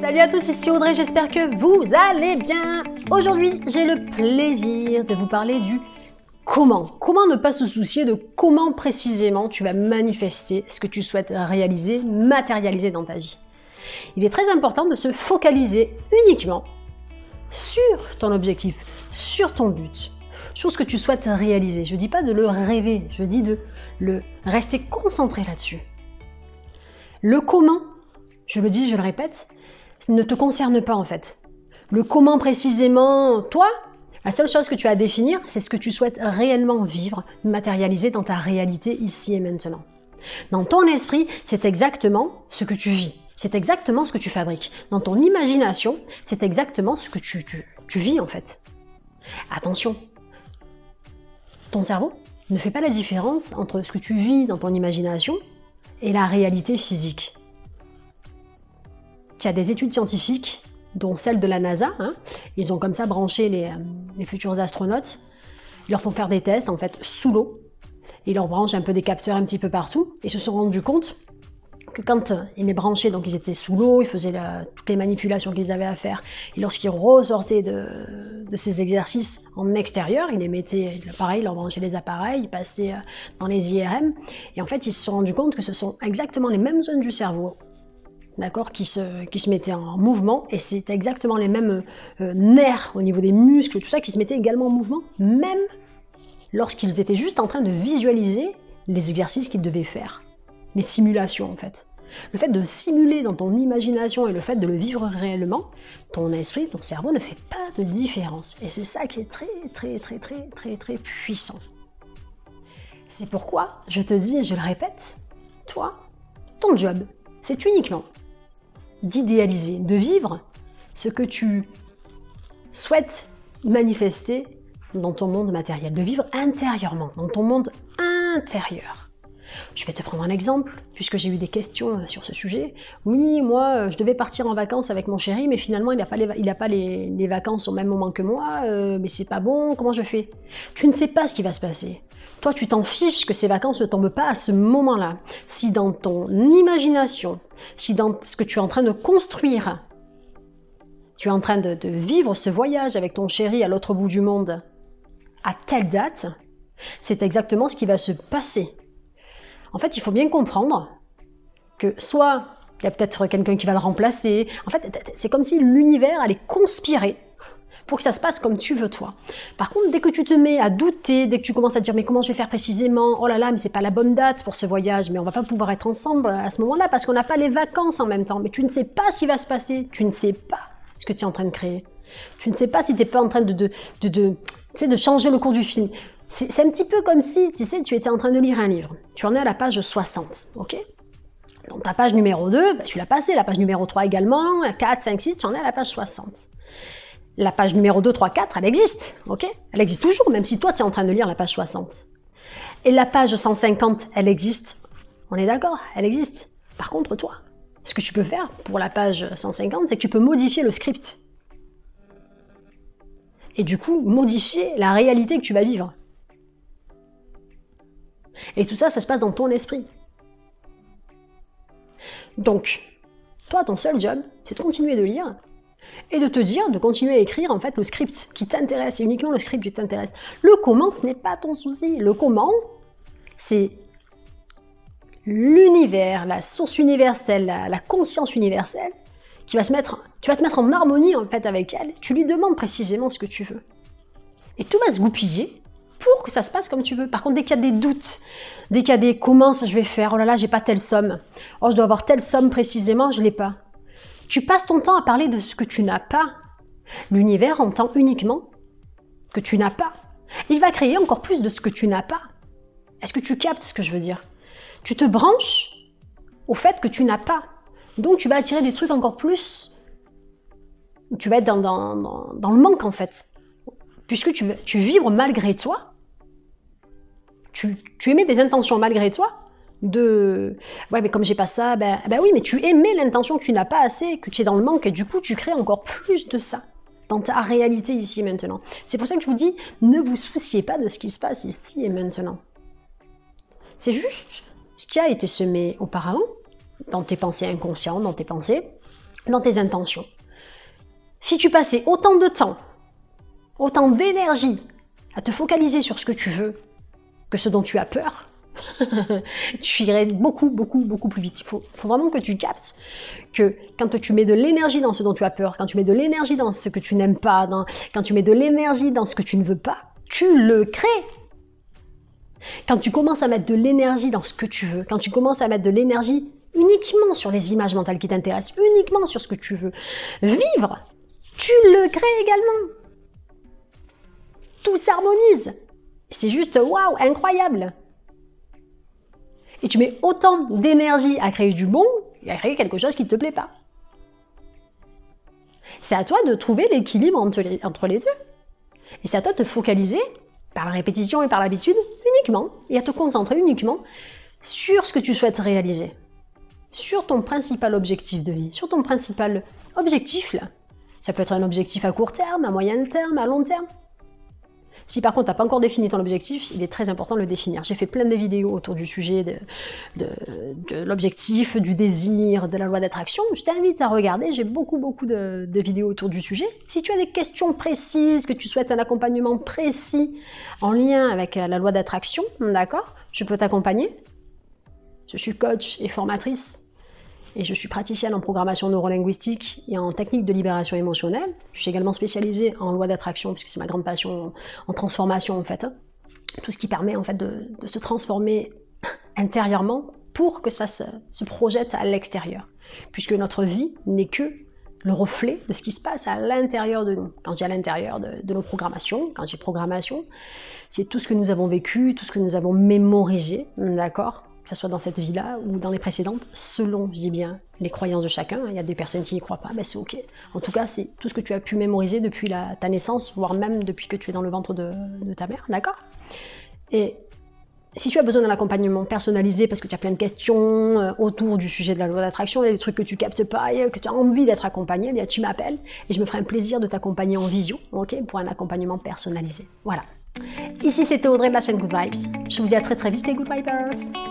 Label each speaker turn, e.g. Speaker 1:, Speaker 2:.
Speaker 1: Salut à tous, ici Audrey, j'espère que vous allez bien. Aujourd'hui, j'ai le plaisir de vous parler du comment. Comment ne pas se soucier de comment précisément tu vas manifester ce que tu souhaites réaliser, matérialiser dans ta vie. Il est très important de se focaliser uniquement sur ton objectif, sur ton but, sur ce que tu souhaites réaliser. Je ne dis pas de le rêver, je dis de le rester concentré là-dessus. Le comment, je le dis, je le répète, ne te concerne pas en fait. Le comment précisément, toi, la seule chose que tu as à définir, c'est ce que tu souhaites réellement vivre, matérialiser dans ta réalité ici et maintenant. Dans ton esprit, c'est exactement ce que tu vis. C'est exactement ce que tu fabriques. Dans ton imagination, c'est exactement ce que tu vis en fait. Attention, ton cerveau ne fait pas la différence entre ce que tu vis dans ton imagination et la réalité physique. Il y a des études scientifiques, dont celle de la NASA, ils ont comme ça branché les futurs astronautes, ils leur font faire des tests en fait sous l'eau, ils leur branchent un peu des capteurs un petit peu partout, et ils se sont rendus compte que quand ils les branchaient, donc ils étaient sous l'eau, ils faisaient toutes les manipulations qu'ils avaient à faire, et lorsqu'ils ressortaient de ces exercices en extérieur, ils les mettaient, pareil, ils leur branchaient les appareils, ils passaient dans les IRM, et en fait ils se sont rendus compte que ce sont exactement les mêmes zones du cerveau, d'accord, qui se mettaient en mouvement, et c'est exactement les mêmes nerfs au niveau des muscles, tout ça, qui se mettaient également en mouvement, même lorsqu'ils étaient juste en train de visualiser les exercices qu'ils devaient faire. Les simulations en fait. Le fait de simuler dans ton imagination et le fait de le vivre réellement, ton esprit, ton cerveau ne fait pas de différence. Et c'est ça qui est très puissant. C'est pourquoi je te dis et je le répète, toi, ton job, c'est uniquement d'idéaliser, de vivre ce que tu souhaites manifester dans ton monde matériel, de vivre intérieurement, dans ton monde intérieur. Je vais te prendre un exemple, puisque j'ai eu des questions sur ce sujet. Oui, moi, je devais partir en vacances avec mon chéri, mais finalement, il n'a pas les vacances au même moment que moi, mais c'est pas bon, comment je fais? Tu ne sais pas ce qui va se passer. Toi, tu t'en fiches que ces vacances ne tombent pas à ce moment-là. Si dans ton imagination, si dans ce que tu es en train de construire, tu es en train de vivre ce voyage avec ton chéri à l'autre bout du monde, à telle date, c'est exactement ce qui va se passer. En fait, il faut bien comprendre que soit il y a peut-être quelqu'un qui va le remplacer. En fait, c'est comme si l'univers allait conspirer pour que ça se passe comme tu veux toi. Par contre, dès que tu te mets à douter, dès que tu commences à te dire mais comment je vais faire précisément, oh là là, mais c'est pas la bonne date pour ce voyage, mais on va pas pouvoir être ensemble à ce moment-là parce qu'on n'a pas les vacances en même temps. Mais tu ne sais pas ce qui va se passer, tu ne sais pas ce que tu es en train de créer. Tu ne sais pas si tu n'es pas en train de changer le cours du film. C'est un petit peu comme si, tu étais en train de lire un livre. Tu en es à la page 60, ok? Dans ta page numéro 2, tu l'as passé, la page numéro 3 également, 4, 5, 6, tu en es à la page 60. La page numéro 2, 3, 4, elle existe, ok? Elle existe toujours, même si toi, tu es en train de lire la page 60. Et la page 150, elle existe. On est d'accord? Elle existe. Par contre, toi, ce que tu peux faire pour la page 150, c'est que tu peux modifier le script. Et du coup, modifier la réalité que tu vas vivre. Et tout ça, ça se passe dans ton esprit. Donc, toi, ton seul job, c'est de continuer de lire et de te dire, de continuer à écrire en fait le script qui t'intéresse, c'est uniquement le script qui t'intéresse. Le comment, ce n'est pas ton souci. Le comment, c'est l'univers, la source universelle, la conscience universelle qui va tu vas te mettre en harmonie en fait avec elle. Tu lui demandes précisément ce que tu veux. Et tout va se goupiller pour que ça se passe comme tu veux. Par contre, dès qu'il y a des doutes, dès qu'il y a des comment ça je vais faire, oh là là, j'ai pas telle somme, oh je dois avoir telle somme précisément, je l'ai pas. Tu passes ton temps à parler de ce que tu n'as pas. L'univers entend uniquement que tu n'as pas. Il va créer encore plus de ce que tu n'as pas. Est-ce que tu captes ce que je veux dire? Tu te branches au fait que tu n'as pas. Donc tu vas attirer des trucs encore plus. Tu vas être dans le manque en fait. Puisque tu vibres malgré toi. Tu émets des intentions malgré toi ouais mais comme j'ai pas ça, ben oui, mais tu émets l'intention que tu n'as pas assez, que tu es dans le manque et du coup tu crées encore plus de ça dans ta réalité ici et maintenant. C'est pour ça que je vous dis, ne vous souciez pas de ce qui se passe ici et maintenant. C'est juste ce qui a été semé auparavant, dans tes pensées inconscientes, dans tes pensées, dans tes intentions. Si tu passais autant de temps, autant d'énergie à te focaliser sur ce que tu veux que ce dont tu as peur, tu irais beaucoup plus vite. Il faut vraiment que tu captes que quand tu mets de l'énergie dans ce dont tu as peur, quand tu mets de l'énergie dans ce que tu n'aimes pas, quand tu mets de l'énergie dans ce que tu ne veux pas, tu le crées. Quand tu commences à mettre de l'énergie dans ce que tu veux, quand tu commences à mettre de l'énergie uniquement sur les images mentales qui t'intéressent, uniquement sur ce que tu veux vivre, tu le crées également. Tout s'harmonise. C'est juste waouh, incroyable. Et tu mets autant d'énergie à créer du bon et à créer quelque chose qui ne te plaît pas. C'est à toi de trouver l'équilibre entre les deux. Et c'est à toi de te focaliser par la répétition et par l'habitude uniquement et à te concentrer uniquement sur ce que tu souhaites réaliser. Sur ton principal objectif de vie, sur ton principal objectif là. Ça peut être un objectif à court terme, à moyen terme, à long terme. Si par contre tu n'as pas encore défini ton objectif, il est très important de le définir. J'ai fait plein de vidéos autour du sujet de l'objectif, du désir, de la loi d'attraction. Je t'invite à regarder, j'ai beaucoup de vidéos autour du sujet. Si tu as des questions précises, que tu souhaites un accompagnement précis en lien avec la loi d'attraction, d'accord, je peux t'accompagner. Je suis coach et formatrice. Et je suis praticienne en programmation neurolinguistique et en technique de libération émotionnelle. Je suis également spécialisée en loi d'attraction, puisque c'est ma grande passion en transformation, en fait. Tout ce qui permet, en fait, de se transformer intérieurement pour que ça se projette à l'extérieur. Puisque notre vie n'est que le reflet de ce qui se passe à l'intérieur de nous. Quand je dis à l'intérieur de nos programmations, quand je dis programmation, c'est tout ce que nous avons vécu, tout ce que nous avons mémorisé, d'accord ? Que ce soit dans cette vie-là ou dans les précédentes, selon, je dis bien, les croyances de chacun. Il y a des personnes qui n'y croient pas, ben c'est ok. En tout cas, c'est tout ce que tu as pu mémoriser depuis ta naissance, voire même depuis que tu es dans le ventre de ta mère, d'accord ? Et si tu as besoin d'un accompagnement personnalisé parce que tu as plein de questions autour du sujet de la loi d'attraction, il y a des trucs que tu captes pas et que tu as envie d'être accompagné, eh bien tu m'appelles et je me ferai un plaisir de t'accompagner en visio, ok, pour un accompagnement personnalisé. Voilà. Ici, c'était Audrey de la chaîne Good Vibes. Je vous dis à très vite les Good Vibers.